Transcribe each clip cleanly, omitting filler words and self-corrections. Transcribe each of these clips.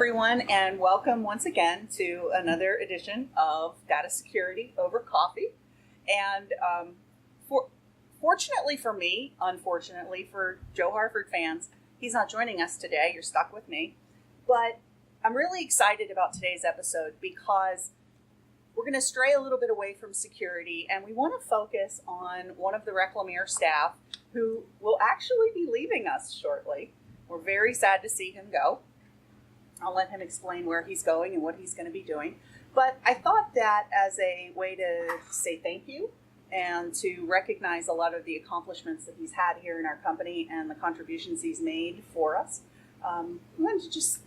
everyone, and welcome once again to another edition of Data Security Over Coffee. And fortunately for me, unfortunately for Joe Harford fans, he's not joining us today. You're stuck with me. But I'm really excited about today's episode because we're going to stray a little bit away from security, and we want to focus on one of the Reclamere staff who will actually be leaving us shortly. We're very sad to see him go. I'll let him explain where he's going and what he's going to be doing. But I thought that as a way to say thank you and to recognize a lot of the accomplishments that he's had here in our company and the contributions he's made for us, I'm going to just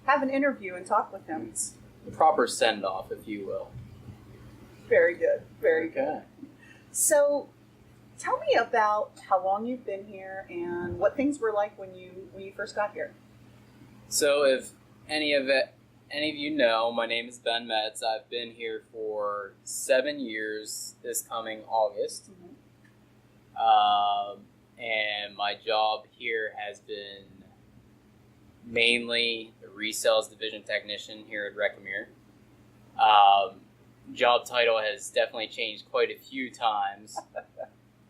have an interview and talk with him. It's the proper send-off, if you will. Very good. Very good. So tell me about how long you've been here and what things were like when you first got here. So if any of you know, my name is Ben Metz. I've been here for 7 years this coming August. Mm-hmm. And my job here has been mainly the resales division technician here at Reclamere. Job title has definitely changed quite a few times.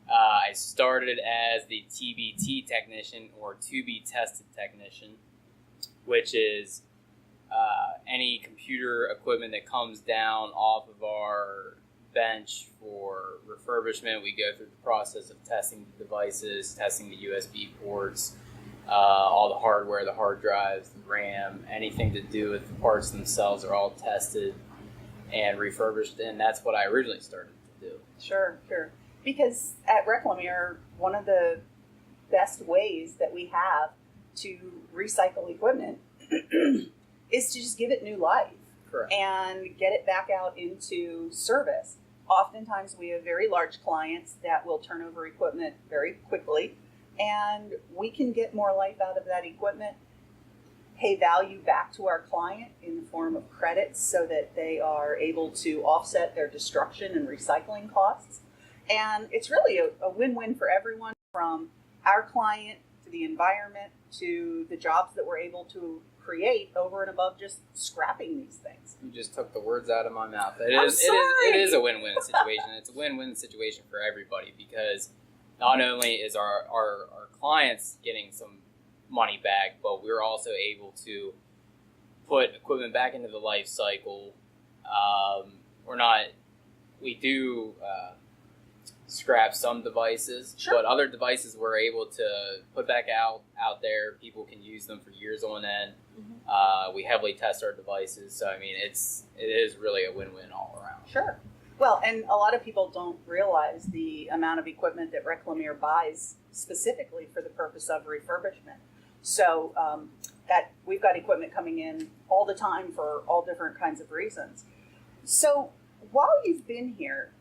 I started as the TBT technician, or to be tested technician, which is any computer equipment that comes down off of our bench for refurbishment. We go through the process of testing the devices, testing the USB ports, all the hardware, the hard drives, the RAM, anything to do with the parts themselves are all tested and refurbished, and that's what I originally started to do. Sure. Because at Reclamere, one of the best ways that we have to recycle equipment is to just give it new life. Correct. And get it back out into service. Oftentimes we have very large clients that will turn over equipment very quickly, and we can get more life out of that equipment, pay value back to our client in the form of credits so that they are able to offset their destruction and recycling costs. And it's really a win-win for everyone, from our client to the environment to the jobs that we're able to create over and above just scrapping these things. You just took the words out of my mouth. It is a win-win situation. It's a win-win situation for everybody, because not only is our clients getting some money back, but we're also able to put equipment back into the life cycle. We do scrap some devices, sure, but other devices we're able to put back out there. People can use them for years on end. Mm-hmm. We heavily test our devices, so I mean it is really a win-win all around. Sure. Well, and a lot of people don't realize the amount of equipment that Reclamere buys specifically for the purpose of refurbishment. So that we've got equipment coming in all the time for all different kinds of reasons. So while you've been here,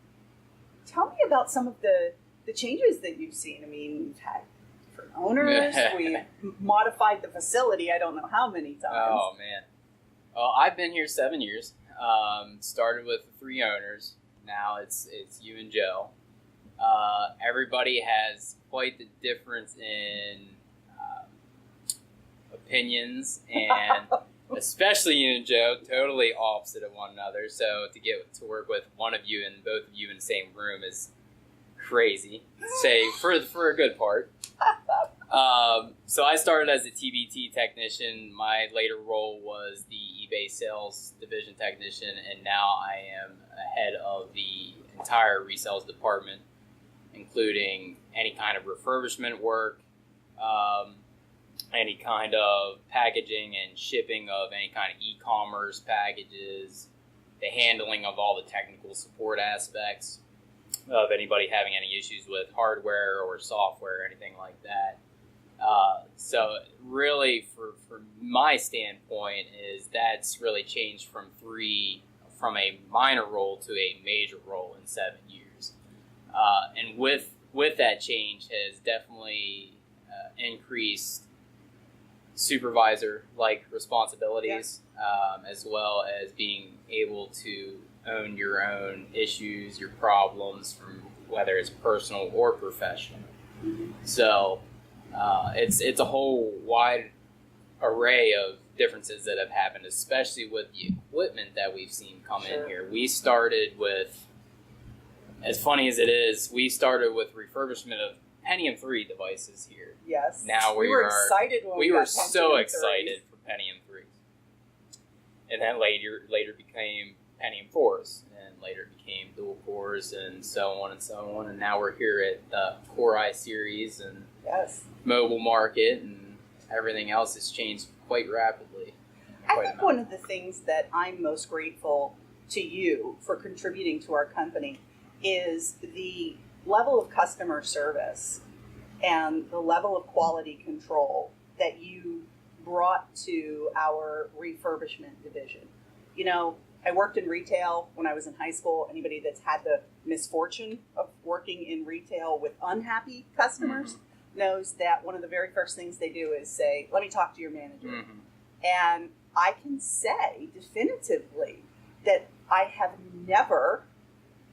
tell me about some of the changes that you've seen. I mean, we've had different owners. We've modified the facility I don't know how many times. Oh, man. Well, I've been here 7 years. Started with 3 owners. Now it's you and Joe. Everybody has quite the difference in opinions, and especially you and Joe, totally opposite of one another. So to get to work with one of you and both of you in the same room is crazy, say for a good part. So I started as a TBT technician. My later role was the eBay sales division technician, and now I am head of the entire resales department, including any kind of refurbishment work, any kind of packaging and shipping of any kind of e-commerce packages, the handling of all the technical support aspects of anybody having any issues with hardware or software or anything like that. So really, for my standpoint, is that's really changed from a minor role to a major role in 7 years. And with that change has definitely increased supervisor-like responsibilities, as well as being able to own your own issues, your problems, from whether it's personal or professional. So it's a whole wide array of differences that have happened, especially with the equipment that we've seen come Sure. in here. We started with, as funny as it is, we started with refurbishment of Pentium 3 devices here. Yes. Now we were excited when we were got so Pentium excited 3s. for Pentium 3s. And then later became Pentium 4s, and later became dual cores, and so on and so on. And now we're here at the Core i series and Yes. mobile market, and everything else has changed quite rapidly. I think one of the things that I'm most grateful to you for contributing to our company is the level of customer service and the level of quality control that you brought to our refurbishment division. You know, I worked in retail when I was in high school. Anybody that's had the misfortune of working in retail with unhappy customers knows that one of the very first things they do is say, let me talk to your manager. Mm-hmm. And I can say definitively that I have never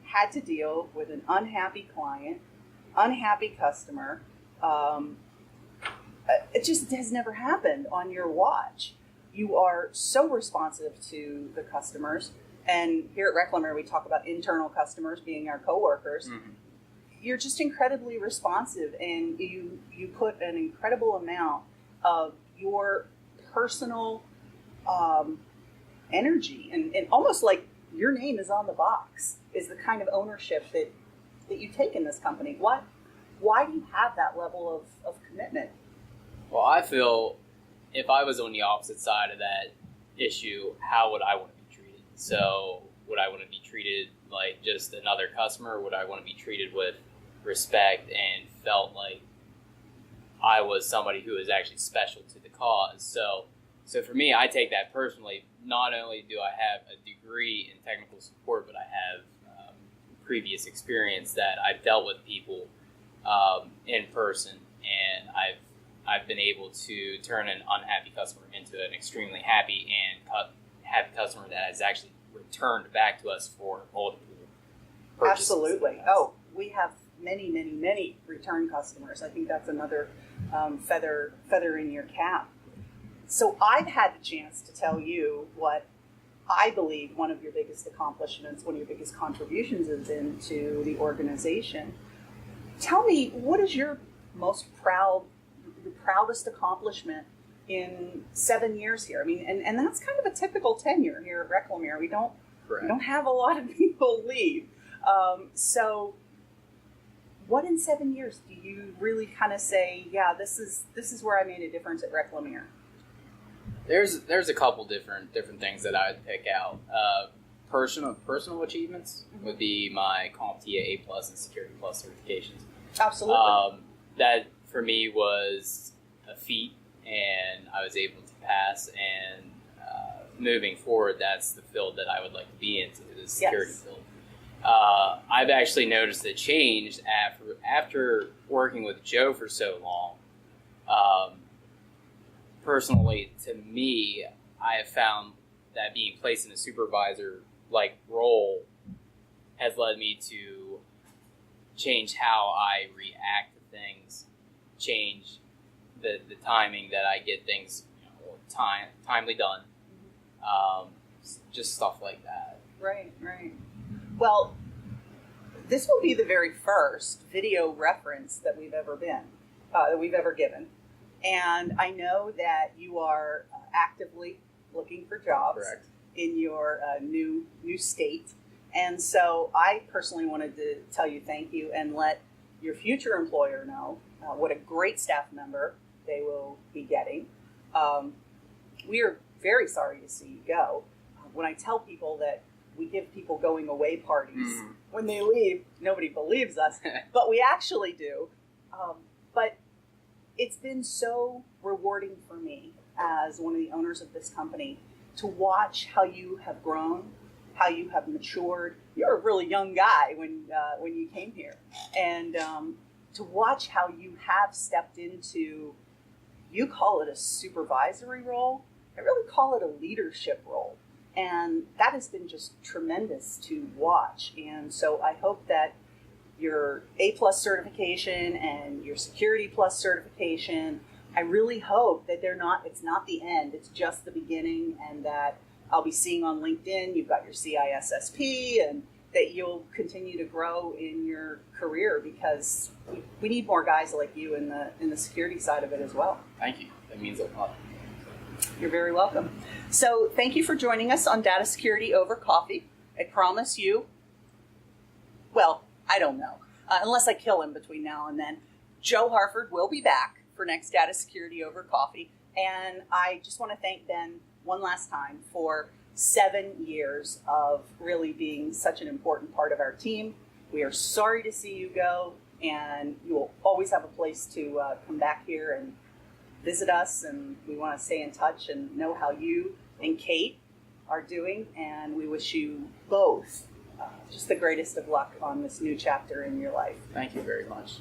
had to deal with an unhappy client, unhappy customer. It just has never happened on your watch. You are so responsive to the customers. And here at Reclamere, we talk about internal customers being our coworkers. Mm-hmm. You're just incredibly responsive, and you put an incredible amount of your personal energy and almost like your name is on the box is the kind of ownership that you take in this company. Why do you have that level of commitment? Well, I feel if I was on the opposite side of that issue, how would I want to be treated? So would I want to be treated like just another customer? Or would I want to be treated with respect and felt like I was somebody who was actually special to the cause? So for me, I take that personally. Not only do I have a degree in technical support, but I have previous experience that I've dealt with people in person, and I've been able to turn an unhappy customer into an extremely happy and happy customer that has actually returned back to us for multiple purchases. Absolutely. Oh, we have many, many, many return customers. I think that's another feather in your cap. So I've had the chance to tell you what I believe one of your biggest accomplishments, one of your biggest contributions has been to the organization. Tell me, what is your proudest accomplishment in 7 years here? I mean, and that's kind of a typical tenure here at Reclamere. We don't have a lot of people leave. So what in 7 years do you really kind of say, yeah, this is where I made a difference at Reclamere? There's a couple different things that I would pick out. Personal achievements would be my CompTIA A+ and Security Plus certifications. Absolutely. That for me was a feat, and I was able to pass. And moving forward, that's the field that I would like to be into, the security field. I've actually noticed a change after working with Joe for so long. Personally, to me, I have found that being placed in a supervisor-like role has led me to change how I react to things, change the timing that I get things timely done, just stuff like that. Right. Well, this will be the very first video reference that we've ever given. And I know that you are actively looking for jobs. Correct. In your new state. And so I personally wanted to tell you thank you and let your future employer know what a great staff member they will be getting. We are very sorry to see you go. When I tell people that we give people going away parties when they leave, nobody believes us, but we actually do. But it's been so rewarding for me as one of the owners of this company to watch how you have grown, how you have matured. You're a really young guy when you came here, and to watch how you have stepped into, you call it a supervisory role, I really call it a leadership role, and that has been just tremendous to watch. And so I hope that your A+ certification and your Security Plus certification I really hope that it's not the end, it's just the beginning, and that I'll be seeing on LinkedIn, you've got your CISSP, and that you'll continue to grow in your career, because we need more guys like you in the security side of it as well. Thank you. That means a lot. You're very welcome. So thank you for joining us on Data Security Over Coffee. I promise you, well, I don't know, unless I kill him between now and then, Joe Harford will be back for next Data Security Over Coffee. And I just want to thank Ben one last time for 7 years of really being such an important part of our team. We are sorry to see you go, and you will always have a place to come back here and visit us, and we want to stay in touch and know how you and Kate are doing, and we wish you both just the greatest of luck on this new chapter in your life. Thank you very much.